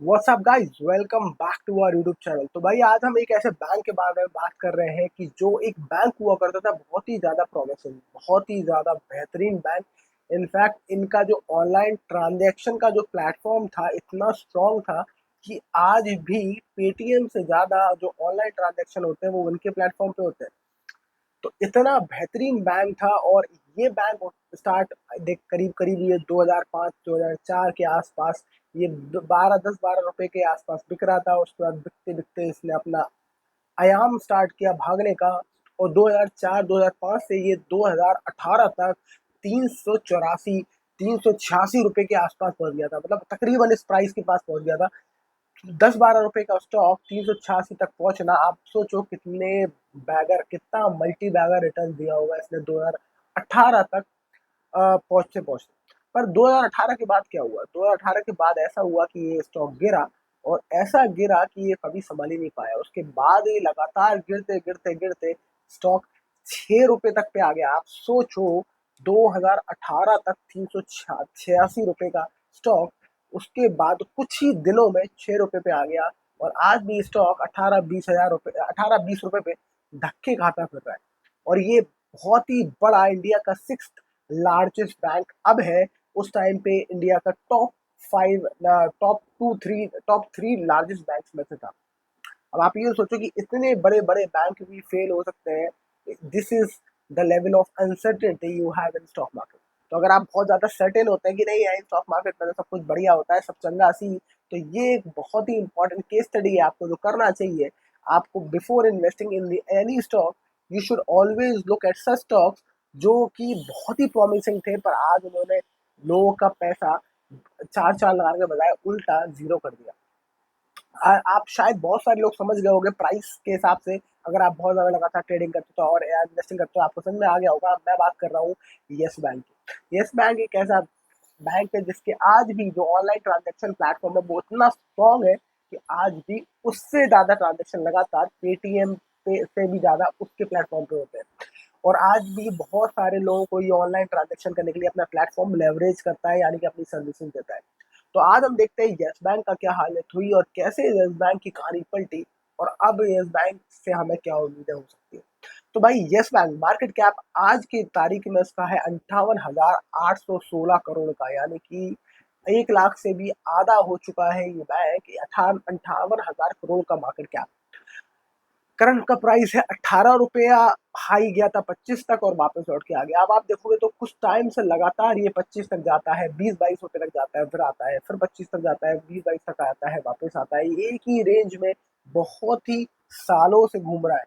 WhatsApp guys, welcome back to our YouTube channel. तो भाई आज हम एक ऐसे बैंक के बारे में बात कर रहे हैं कि जो एक बैंक हुआ करता था, बहुत ही ज़्यादा प्रोमिसिंग, बहुत ही ज़्यादा बेहतरीन बैंक। इनफैक्ट इनका जो ऑनलाइन ट्रांजैक्शन का जो प्लेटफॉर्म था इतना स्ट्रॉन्ग था कि आज भी पेटीएम से ज़्यादा जो ऑनलाइन ट्रांजैक्शन होते हैं वो उनके प्लेटफॉर्म पे होते हैं। तो इतना बेहतरीन बैंक था। और ये बैंक स्टार्ट देख करीब करीब ये 2005 2004 के आसपास ये 12 10 12 रुपए के आसपास बिक रहा था। उसके बाद बिकते बिकते इसने अपना आयाम स्टार्ट किया भागने का। और 2004 2005 से ये 2018 तक 384 386 रुपए के आसपास पहुंच गया था, मतलब तकरीबन इस प्राइस के पास पहुंच गया था। 10 12 रुपए का स्टॉक 386 तक पहुंचना, आप सोचो कितने बैगर, कितना मल्टी बैगर रिटर्न दिया होगा इसने 2018 तक पहुंचते पहुंचते। पर 2018 के बाद क्या हुआ? 2018 के बाद ऐसा हुआ कि ये स्टॉक गिरा, और ऐसा गिरा कि ये कभी संभल ही नहीं पाया। उसके बाद ये लगातार गिरते गिरते गिरते स्टॉक 6 रुपए तक पे आ गया। आप सोचो 2018 तक 386 रुपए का स्टॉक, उसके बाद कुछ ही दिनों में 6 रुपए पे आ गया। और आज भी स्टॉक 18 20 हजार रुपए, 18 20 रुपए पे धक्के खाता फिर रहा है। और ये बहुत ही बड़ा इंडिया का सिक्स लार्जेस्ट बैंक अब है। उस टाइम पे इंडिया का टॉप 5, टॉप 3 लार्जेस्ट बैंक में से था। अब आप ये सोचो कि इतने बड़े बड़े बैंक भी फेल हो सकते हैं। This is the level of uncertainty you have in stock market. तो अगर आप बहुत ज़्यादा सर्टेन होते हैं कि नहीं यार स्टॉक मार्केट में तो सब कुछ बढ़िया होता है, सब चंगा सी, तो ये एक बहुत ही इंपॉर्टेंट केस स्टडी है। आपको जो करना चाहिए, आपको before investing in any stock, you should always look at such stocks जो कि बहुत ही प्रॉमिसिंग थे, पर आज उन्होंने लोगों का पैसा चार चार लगाने के बजाय उल्टा जीरो कर दिया। आप शायद बहुत सारे लोग समझ गए होंगे प्राइस के हिसाब से। अगर आप बहुत ज़्यादा लगातार ट्रेडिंग करते हो और इन्वेस्टिंग करते हो, आपको समझ में आ गया होगा। मैं बात कर रहा हूँ येस बैंक की। येस बैंक एक ऐसा बैंक है जिसके आज भी जो ऑनलाइन ट्रांजैक्शन प्लेटफॉर्म है वो इतना स्ट्रॉन्ग है कि आज भी उससे ज़्यादा ट्रांजैक्शन लगातार पेटीएम पे से भी ज़्यादा उसके प्लेटफॉर्म पे होते हैं। और आज भी बहुत सारे लोगों को ये ऑनलाइन ट्रांजैक्शन करने के लिए अपना प्लेटफॉर्म लेवरेज करता है, यानी कि अपनी सर्विसेज देता है। तो आज हम देखते हैं यस बैंक का क्या हालत हुई और कैसे यस बैंक की कहानी पलटी, और अब यस बैंक से हमें क्या उम्मीदें हो सकती है। तो भाई यस बैंक मार्केट कैप आज की तारीख में इसका है 58,816 करोड़ का, यानी कि 1 लाख से भी आधा हो चुका है ये बैंक। 58,000 करोड़ का मार्केट कैप। करंट का प्राइस है 18 रुपया। हाई गया था 25 तक और वापस लौट के आ गया। अब आप देखोगे तो कुछ टाइम से लगातार ये 25 तक जाता है, 20 22 रुपए तक जाता है, फिर आता है, फिर 25 तक जाता है, 20 22 तक आता है, वापस आता है। एक ही रेंज में बहुत ही सालों से घूम रहा है।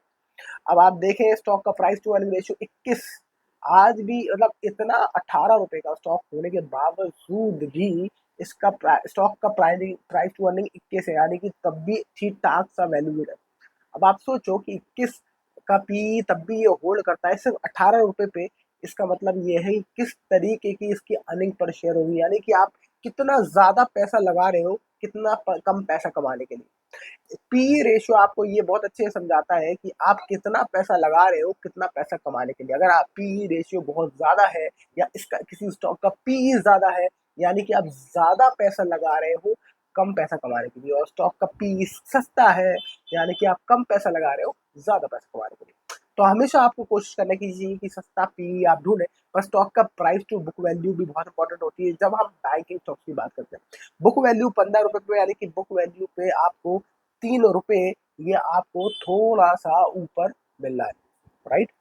अब आप देखें स्टॉक का प्राइस टू अर्निंग रेशियो 21। आज भी मतलब इतना 18 रुपए का स्टॉक होने के बावजूद भी इसका स्टॉक का प्राइस टू अर्निंग 21 है, यानी कि तब भी ठीक ठाक सा वैल्यूड है। अब आप सोचो कि 21 का पी तब भी ये होल्ड करता है सिर्फ 18 रुपए पे। इसका मतलब ये है कि किस तरीके की इसकी अर्निंग पर शेयर होगी, यानी कि आप कितना ज़्यादा पैसा लगा रहे हो कितना कम पैसा कमाने के लिए। पी रेशियो आपको ये बहुत अच्छे से समझाता है कि आप कितना पैसा लगा रहे हो कितना पैसा कमाने के लिए। अगर आप पी रेशियो बहुत ज़्यादा है या इसका किसी स्टॉक का पी ज़्यादा है, यानी कि आप ज़्यादा पैसा लगा रहे हो कम पैसा कमाने के लिए। और स्टॉक का पी सस्ता है, यानी कि आप कम पैसा लगा रहे हो ज़्यादा पैसा कमाने के लिए। तो हमेशा आपको कोशिश करने की चाहिए कि सस्ता पी आप ढूंढें। पर स्टॉक का प्राइस टू बुक वैल्यू भी बहुत इंपॉर्टेंट होती है जब हम बैंकिंग स्टॉक्स की बात करते हैं। बुक वैल्यू 15 रुपए पे, यानी कि बुक वैल्यू पे आपको 3 रुपए, ये आपको थोड़ा सा ऊपर मिल रहा है, राइट।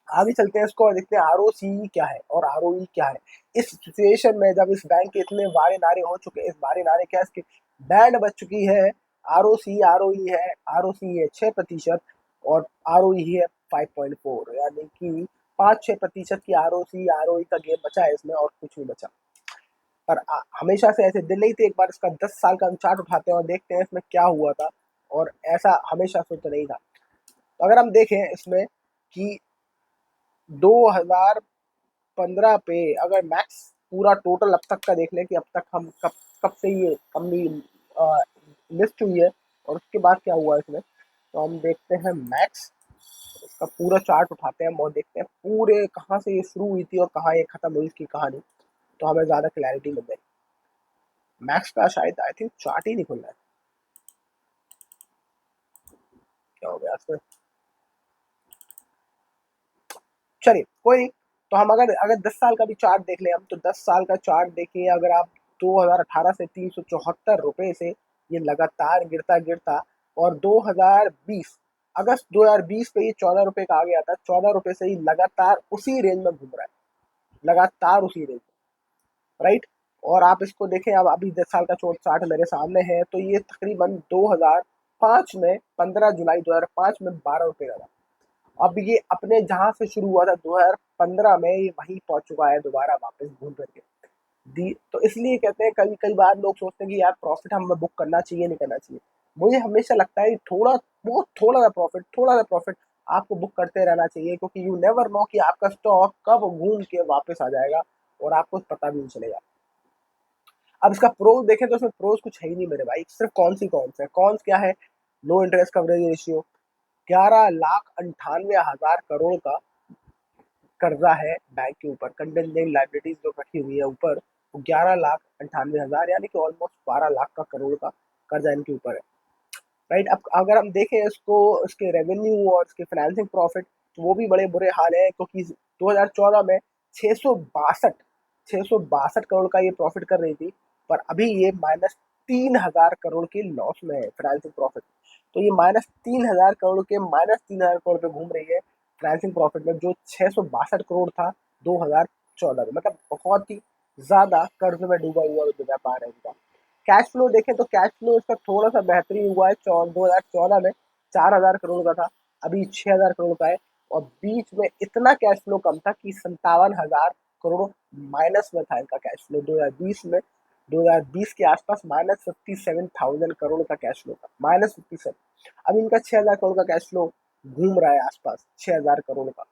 आगे चलते हैं इसको और देखते हैं आरओसी क्या है और आरओई क्या है। इस सिचुएशन में जब इस बैंक के इतने वारे नारे हो चुके हैं, इस बारे नारे क्या इसके बैंड बच चुकी है। आरओसी आरओई है, आरओसी है 6% और आरओई है 5.4, यानी कि 5 6% की आरओसी आरओई का गेम बचा है इसमें, और कुछ नहीं बचा। पर हमेशा से ऐसे दिन नहीं थे। एक बार इसका 10 साल का हम चार्ट उठाते हैं और देखते हैं इसमें क्या हुआ था। और ऐसा हमेशा से तो नहीं था। तो अगर हम देखें इसमें कि 2015 पे अगर मैक्स पूरा टोटल अब तक का देख लें कि अब तक हम कब कब से ये कंपनी लिस्ट हुई है और उसके बाद क्या हुआ इसमें, तो हम देखते हैं मैक्स, इसका पूरा चार्ट उठाते हैं और देखते हैं पूरे कहाँ से ये शुरू हुई थी और कहाँ ये खत्म हुई इसकी कहानी, तो हमें ज़्यादा क्लैरिटी मिल जाएगी। मैक्स का शायद आई थिंक चार्ट ही नहीं खुल रहा है, क्या हो गया इसमें। चलिए कोई नहीं। तो हम अगर अगर 10 साल का भी चार्ट देख ले हम, तो 10 साल का चार्ट देखिए, अगर आप 2018 से 374 रुपए से ये लगातार गिरता गिरता, और 2020 अगस्त 2020 पे ये 14 रुपए का आ गया था, 14 रुपए से ही लगातार उसी रेंज में घूम रहा है, लगातार उसी रेंज में, राइट। और आप इसको देखें, अब अभी 10 साल का चार्ट मेरे सामने है, तो ये तकरीबन 2005 में 15 जुलाई 2005 में 12 रुपए का था। अब ये अपने जहां से शुरू हुआ था 2015 में, ये वहीं पहुंच चुका है दोबारा वापस घूम करके दी। तो इसलिए कहते हैं, कई कई बार लोग सोचते हैं कि यार प्रॉफिट हमें बुक करना चाहिए नहीं करना चाहिए। मुझे हमेशा लगता है थोड़ा बहुत, थोड़ा सा प्रॉफिट आपको बुक करते रहना चाहिए, क्योंकि यू नेवर नो कि आपका स्टॉक कब घूम के वापस आ जाएगा और आपको पता भी नहीं चलेगा। अब इसका प्रोज देखें तो इसमें प्रोज कुछ है ही नहीं मेरे भाई, सिर्फ कौन है, कौन क्या है। लो इंटरेस्ट कवरेज रेशियो, 11,98,000 करोड़ का कर्जा है बैंक के ऊपर, कंटेंजेंट लाइबिलिटीज जो रखी हुई है ऊपर, वो 11,98,000 यानी कि ऑलमोस्ट 12 लाख का करोड़ का कर्जा इनके ऊपर है, राइट। अब अगर हम देखें इसको, इसके रेवेन्यू और इसके फाइनेंसिंग प्रॉफिट, तो वो भी बड़े बुरे हाल है, क्योंकि 2014 में 662 करोड़ का ये प्रॉफिट कर रही थी, पर अभी ये -3,000 करोड़ के लॉस में है फाइनेंसिंग प्रॉफिट। तो ये -3,000 करोड़ पे घूम रही है फाइनेंसिंग प्रॉफिट में, जो 662 करोड़ था 2014 में, मतलब बहुत ही ज्यादा कर्ज में डूबा हुआ व्यापार है इनका। कैश फ्लो देखें तो कैश फ्लो इसका थोड़ा सा बेहतरीन हुआ है, 2014 में 4,000 करोड़ का था, अभी 6,000 करोड़ का है। और बीच में इतना कैश फ्लो कम था कि 57,000 करोड़ माइनस में था इनका कैश फ्लो 2020 में। 2020 के आसपास -57,000 करोड़ का कैश फ्लो था, -57। अब इनका 6,000 करोड़ का कैश फ्लो घूम रहा है आसपास 6,000 करोड़ का,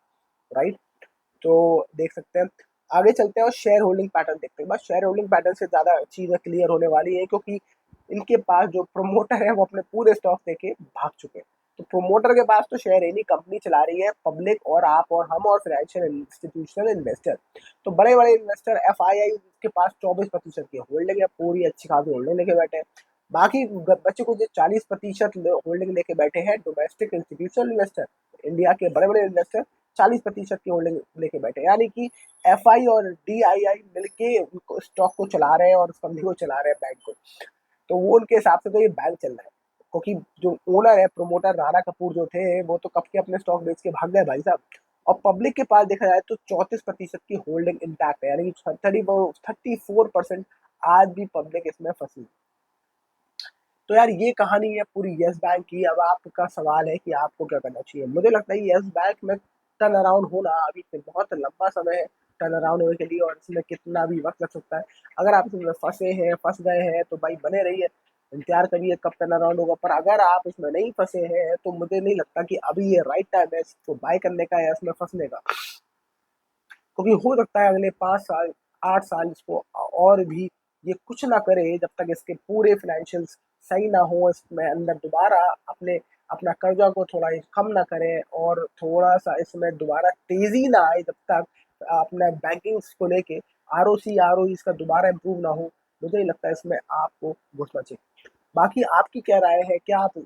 राइट। तो देख सकते हैं, आगे चलते हैं और शेयर होल्डिंग पैटर्न देखते हैं। बस शेयर होल्डिंग पैटर्न से ज़्यादा चीज़ें क्लियर होने वाली है, क्योंकि इनके पास जो प्रमोटर है वो अपने पूरे स्टॉक देके भाग चुके हैं। तो प्रमोटर के पास तो शेयर है नहीं, कंपनी चला रही है पब्लिक और आप और हम और फाइनेंशियल इंस्टीट्यूशनल इन्वेस्टर। तो बड़े बड़े इन्वेस्टर FII के पास 24% की होल्डिंग है, पूरी अच्छी खासी होल्डिंग लेके बैठे हैं। बाकी बच्चे को जो 40% होल्डिंग लेके बैठे हैं डोमेस्टिक इंस्टीट्यूशनल इन्वेस्टर, इंडिया के बड़े बड़े इन्वेस्टर 40% की होल्डिंग लेके बैठे, यानी कि FI और DII मिलके उनको स्टॉक को चला रहे हैं और उस कंपनी को चला रहे हैं, बैंक को। तो वो उनके हिसाब से तो ये बैंक चल रहा है, क्योंकि जो ओनर है प्रमोटर राणा कपूर जो थे, वो तो कब के अपने स्टॉक बेच के भाग गए भाई साहब। और पब्लिक के पास देखा जाए तो 34% की होल्डिंग इंटैक्ट है, यानी कि 34% आज भी पब्लिक इसमें फंसी। तो यार ये कहानी है पूरी यस बैंक की। अब आपका सवाल है कि आपको क्या करना चाहिए। मुझे लगता है यस बैंक में टर्न अराउंड होना अभी बहुत लंबा समय है टर्न अराउंड होने के लिए, और इसमें कितना भी वक्त लग सकता है। अगर आप इसमें फंस गए हैं तो भाई बने रहिए, इंतजार करिए कब टर्न अराउंड होगा। पर अगर आप इसमें नहीं फंसे हैं तो मुझे नहीं लगता कि अभी ये राइट टाइम है इसको बाय करने का या इसमें फंसने का, क्योंकि हो सकता है अगले 5 साल 8 साल इसको और भी ये कुछ ना करे, जब तक इसके पूरे फाइनेंशियल्स सही ना हो, इसमें अंदर दोबारा अपने अपना कर्जा को थोड़ा कम ना करें, और थोड़ा सा इसमें दोबारा तेजी ना आए, जब तक अपना बैंकिंग को लेके ROC इसका दोबारा इम्प्रूव ना हो, मुझे नहीं लगता इसमें आपको घुसना चाहिए। बाकी आपकी क्या राय है, क्या आप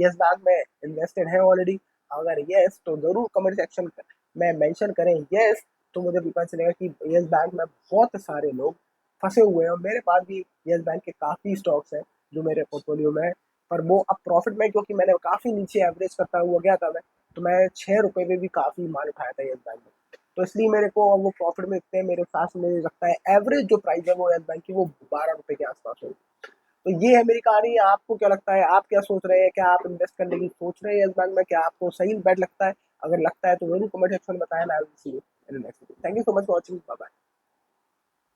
यस बैंक में इन्वेस्टेड है ऑलरेडी? अगर यस तो जरूर कमेंट सेक्शन में मेंशन करें यस, तो मुझे भी पता चलेगा कि यस बैंक में बहुत सारे लोग फंसे हुए हैं। और मेरे पास भी यस बैंक के काफ़ी स्टॉक्स हैं जो मेरे पोर्टफोलियो में है, पर वो अब प्रॉफिट में, क्योंकि मैंने काफ़ी नीचे एवरेज करता हुआ गया था मैं, तो मैं 6 रुपये में भी काफ़ी माल उठाया था यस बैंक में। तो इसलिए मेरे को अब वो प्रॉफिट में इतने मेरे पास, मुझे लगता है एवरेज जो प्राइस है वो यस बैंक की वो 12 रुपये के आसपास होगी। तो ये है मेरी कहानी। आपको क्या लगता है, आप क्या सोच रहे हैं, क्या आप इन्वेस्ट करने की सोच रहे हैं इस बैंक में, क्या आपको सही बेट लगता है? अगर लगता है तो जरूर कमेंट सेक्शन में बताएं। I will see you in next video. Thank you so much for watching, bye bye.